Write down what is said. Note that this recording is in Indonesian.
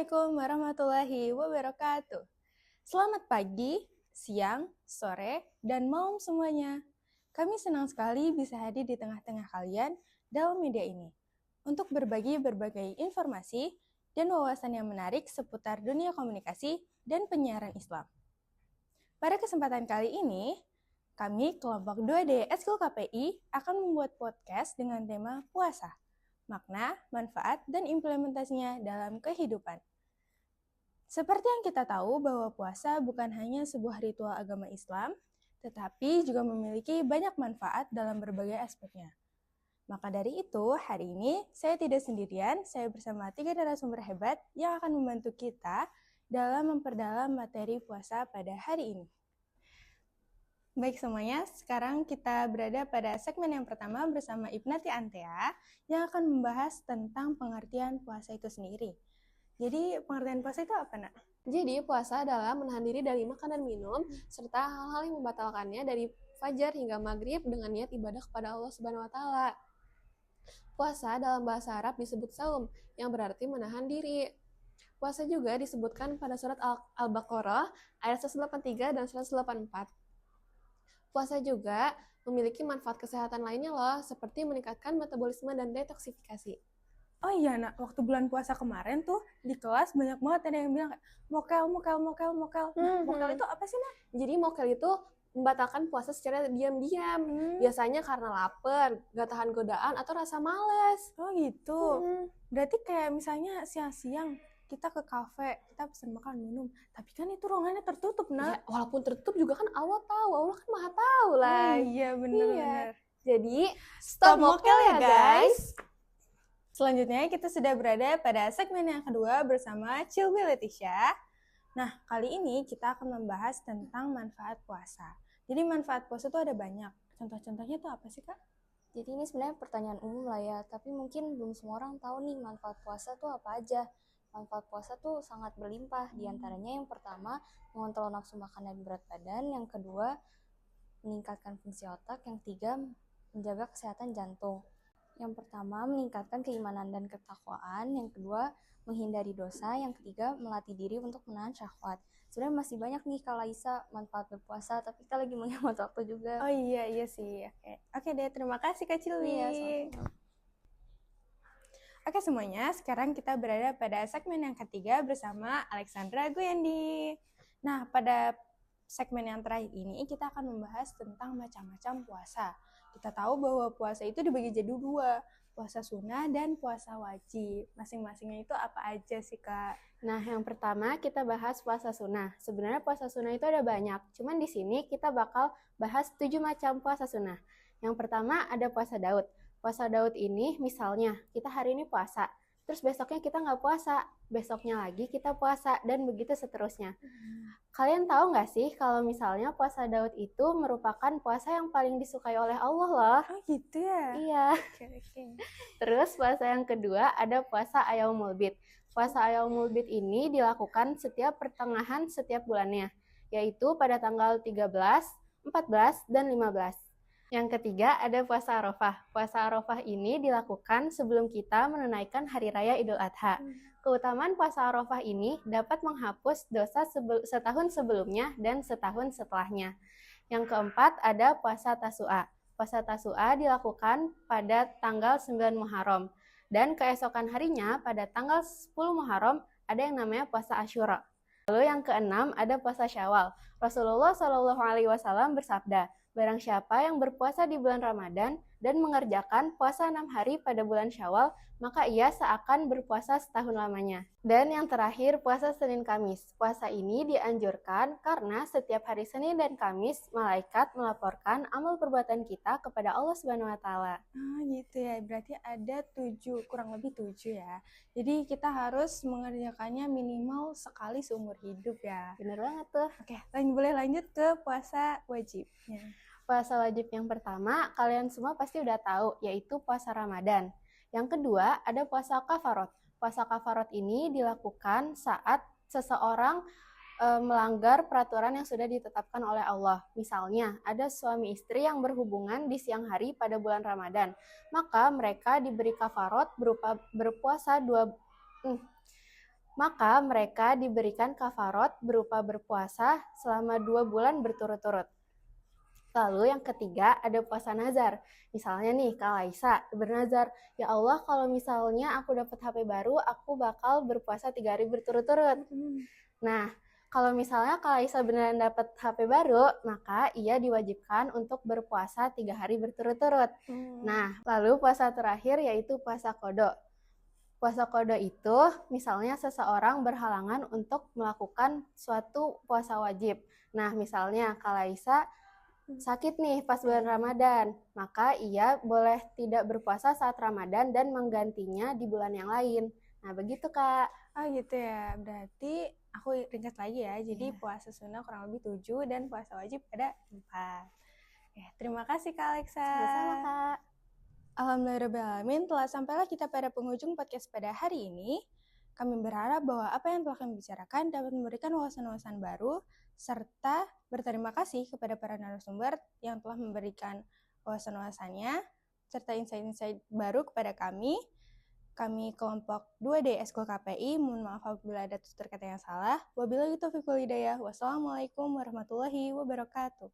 Assalamualaikum warahmatullahi wabarakatuh. Selamat pagi, siang, sore, dan malam semuanya. Kami senang sekali bisa hadir di tengah-tengah kalian dalam media ini untuk berbagi berbagai informasi dan wawasan yang menarik seputar dunia komunikasi dan penyiaran Islam. Pada kesempatan kali ini, kami kelompok 2D Eskul KPI akan membuat podcast dengan tema puasa, makna, manfaat, dan implementasinya dalam kehidupan. Seperti yang kita tahu bahwa puasa bukan hanya sebuah ritual agama Islam, tetapi juga memiliki banyak manfaat dalam berbagai aspeknya. Maka dari itu, hari ini saya tidak sendirian, saya bersama 3 narasumber hebat yang akan membantu kita dalam memperdalam materi puasa pada hari ini. Baik semuanya, sekarang kita berada pada segmen yang pertama bersama Ibnati Antea yang akan membahas tentang pengertian puasa itu sendiri. Jadi pengertian puasa itu apa, Nak? Jadi puasa adalah menahan diri dari makan dan minum serta hal-hal yang membatalkannya dari fajar hingga maghrib dengan niat ibadah kepada Allah Subhanahu wa taala. Puasa dalam bahasa Arab disebut saum yang berarti menahan diri. Puasa juga disebutkan pada surat Al-Baqarah ayat 183 dan 184. Puasa juga memiliki manfaat kesehatan lainnya loh, seperti meningkatkan metabolisme dan detoksifikasi. Oh iya, Nak, waktu bulan puasa kemarin tuh di kelas banyak banget ada yang bilang mokel. Mokel itu apa sih, Nak? Jadi mokel itu membatalkan puasa secara diam-diam. Biasanya karena lapar, gak tahan godaan, atau rasa malas. Oh gitu. Berarti kayak misalnya siang-siang kita ke kafe, kita pesen makan minum, tapi kan itu ruangannya tertutup, Nak. Ya, walaupun tertutup juga kan Allah tahu, Allah kan maha tahu lah. Iya, benar-benar. Jadi, stop mokel ya guys. Selanjutnya kita sudah berada pada segmen yang kedua bersama Cilwi Leticia. Nah, kali ini kita akan membahas tentang manfaat puasa. Jadi manfaat puasa itu ada banyak. Contoh-contohnya itu apa sih, Kak? Jadi ini sebenarnya pertanyaan umum lah ya, tapi mungkin belum semua orang tahu nih manfaat puasa tuh apa aja. Manfaat puasa tuh sangat berlimpah, diantaranya yang pertama mengontrol nafsu makan dan berat badan, yang kedua meningkatkan fungsi otak, yang ketiga menjaga kesehatan jantung. Yang pertama meningkatkan keimanan dan ketakwaan, yang kedua menghindari dosa, yang ketiga melatih diri untuk menahan syahwat. Sebenarnya masih banyak nih Kak Laisa manfaat berpuasa, tapi kita lagi menghemat waktu juga. Oh iya sih. Oke deh, terima kasih Kak Cilwi. Iya, sama-sama. Oke semuanya, sekarang kita berada pada segmen yang ketiga bersama Alexandra Guyandi. Nah, pada segmen yang terakhir ini kita akan membahas tentang macam-macam puasa. Kita tahu bahwa puasa itu dibagi jadi dua, puasa sunnah dan puasa wajib. Masing-masingnya itu apa aja sih, Kak? Nah, yang pertama kita bahas puasa sunnah. Sebenarnya puasa sunnah itu ada banyak, cuman di sini kita bakal bahas 7 macam puasa sunnah. Yang pertama ada puasa Daud. Puasa Daud ini misalnya kita hari ini puasa, terus besoknya kita nggak puasa, besoknya lagi kita puasa, dan begitu seterusnya. Kalian tahu nggak sih kalau misalnya puasa Daud itu merupakan puasa yang paling disukai oleh Allah loh? Oh gitu ya? Iya. Oke. Terus puasa yang kedua ada puasa Ayaumul Bid. Puasa Ayaumul Bid ini dilakukan setiap pertengahan setiap bulannya, yaitu pada tanggal 13, 14, dan 15. Yang ketiga ada puasa Arafah. Puasa Arafah ini dilakukan sebelum kita menunaikan Hari Raya Idul Adha. Keutamaan puasa Arafah ini dapat menghapus dosa setahun sebelumnya dan setahun setelahnya. Yang keempat ada puasa Tasu'a. Puasa Tasu'a dilakukan pada tanggal 9 Muharram. Dan keesokan harinya pada tanggal 10 Muharram ada yang namanya puasa Asyura. Lalu yang keenam ada puasa Syawal. Rasulullah SAW bersabda, barang siapa yang berpuasa di bulan Ramadan dan mengerjakan puasa 6 hari pada bulan Syawal, maka ia seakan berpuasa setahun lamanya. Dan yang terakhir, puasa Senin Kamis. Puasa ini dianjurkan karena setiap hari Senin dan Kamis, malaikat melaporkan amal perbuatan kita kepada Allah Subhanahu wa taala. Ah, gitu ya. Berarti ada 7, kurang lebih 7 ya. Jadi kita harus mengerjakannya minimal sekali seumur hidup ya. Bener banget tuh. Oke, boleh lanjut ke puasa wajibnya. Puasa wajib yang pertama, kalian semua pasti udah tahu, yaitu puasa Ramadan. Yang kedua, ada puasa kafarot. Puasa kafarot ini dilakukan saat seseorang melanggar peraturan yang sudah ditetapkan oleh Allah. Misalnya, ada suami istri yang berhubungan di siang hari pada bulan Ramadan. Maka mereka diberi kafarot berupa berpuasa maka mereka diberikan kafarot berupa berpuasa selama 2 bulan berturut-turut. Lalu yang ketiga ada puasa nazar. Misalnya nih Kak Laisa bernazar, ya Allah kalau misalnya aku dapat HP baru, aku bakal berpuasa 3 hari berturut-turut. Nah, kalau misalnya Kak Laisa beneran dapat HP baru, maka ia diwajibkan untuk berpuasa 3 hari berturut-turut. Nah, lalu puasa terakhir yaitu puasa qada. Puasa qada itu misalnya seseorang berhalangan untuk melakukan suatu puasa wajib. Nah, misalnya Kak Laisa sakit nih pas bulan Ramadan, maka ia boleh tidak berpuasa saat Ramadan dan menggantinya di bulan yang lain. Nah, begitu Kak. Oh gitu ya, berarti aku ringkas lagi ya. Jadi puasa sunnah kurang lebih 7 dan puasa wajib ada 4. Terima kasih Kak Alexa. Sama-sama Kak. Alhamdulillahirrahmanirrahim, telah sampailah kita pada penghujung podcast pada hari ini. Kami berharap bahwa apa yang telah kami bicarakan dapat memberikan wawasan-wawasan baru, serta berterima kasih kepada para narasumber yang telah memberikan wawasan-wawasannya, serta insight-insight baru kepada kami. Kami kelompok 2D Eskul KPI, mohon maaf apabila ada tutur kata yang salah. Wabillahi taufiq wal hidayah. Wassalamualaikum warahmatullahi wabarakatuh.